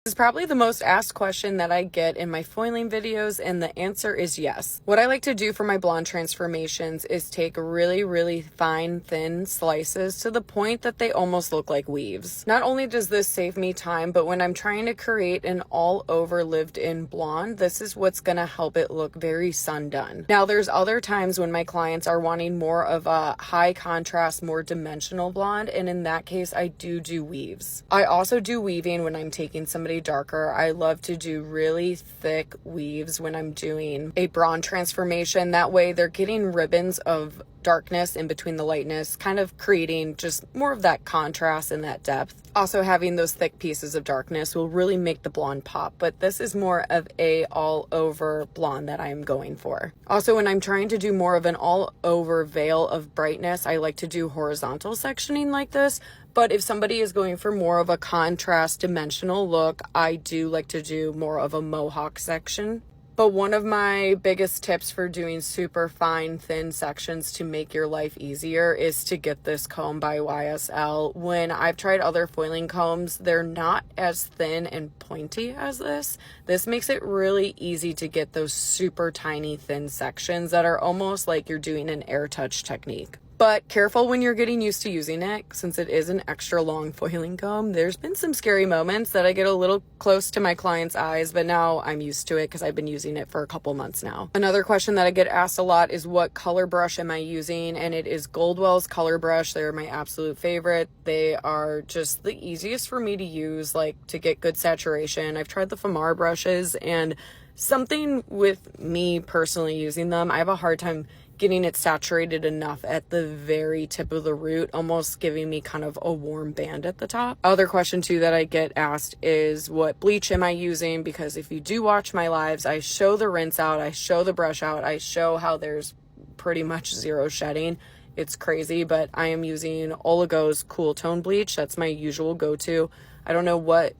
This is probably the most asked question that I get in my foiling videos, and the answer is yes. What I like to do for my blonde transformations is take really, really fine, thin slices to the point that they almost look like weaves. Not only does this save me time, but when I'm trying to create an all-over lived-in blonde, this is what's gonna help it look very sun-done. Now, there's other times when my clients are wanting more of a high contrast, more dimensional blonde, and in that case, I do weaves. I also do weaving when I'm taking somebody darker. I love to do really thick weaves when I'm doing a blonde transformation. That way they're getting ribbons of darkness in between the lightness, kind of creating just more of that contrast and that depth. Also, having those thick pieces of darkness will really make the blonde pop, but this is more of a all over blonde that I'm going for. Also, when I'm trying to do more of an all over veil of brightness, I like to do horizontal sectioning like this. But if somebody is going for more of a contrast dimensional look, I do like to do more of a mohawk section. But one of my biggest tips for doing super fine, thin sections to make your life easier is to get this comb by YSL. When I've tried other foiling combs, they're not as thin and pointy as this. This makes it really easy to get those super tiny, thin sections that are almost like you're doing an air touch technique. But careful when you're getting used to using it, since it is an extra long foiling comb. There's been some scary moments that I get a little close to my client's eyes, but now I'm used to it because I've been using it for a couple months now. Another question that I get asked a lot is what color brush am I using? And it is Goldwell's color brush. They're my absolute favorite. They are just the easiest for me to use, like to get good saturation. I've tried the Famar brushes, and something with me personally using them, I have a hard time getting it saturated enough at the very tip of the root, almost giving me kind of a warm band at the top. Other question too that I get asked is what bleach am I using? Because if you do watch my lives, I show the rinse out, I show the brush out, I show how there's pretty much zero shedding. It's crazy, but I am using Oligo's Cool Tone bleach. That's my usual go-to. I don't know what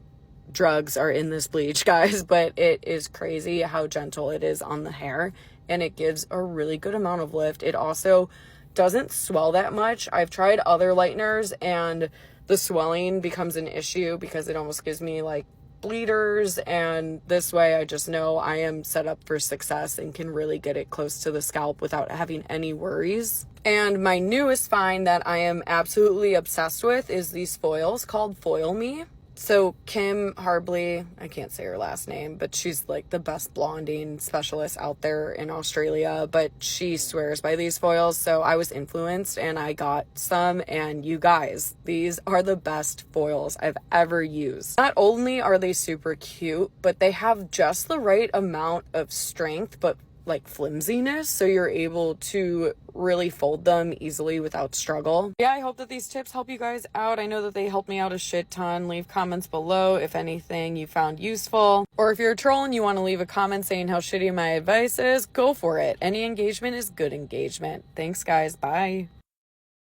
drugs are in this bleach, guys, but it is crazy how gentle it is on the hair, and it gives a really good amount of lift. It also doesn't swell that much. I've tried other lighteners and the swelling becomes an issue because it almost gives me like bleeders, and this way I just know I am set up for success and can really get it close to the scalp without having any worries. And my newest find that I am absolutely obsessed with is these foils called Foil Me. So Kim Harbley, I can't say her last name, but she's like the best blonding specialist out there in Australia, but she swears by these foils. So I was influenced and I got some, and you guys, these are the best foils I've ever used. Not only are they super cute, but they have just the right amount of strength, but like flimsiness, so you're able to really fold them easily without struggle. Yeah, I hope that these tips help you guys out. I know that they helped me out a shit ton. Leave comments below if anything you found useful, or if you're a troll and you want to leave a comment saying how shitty my advice is, go for it. Any engagement is good engagement. Thanks guys, bye.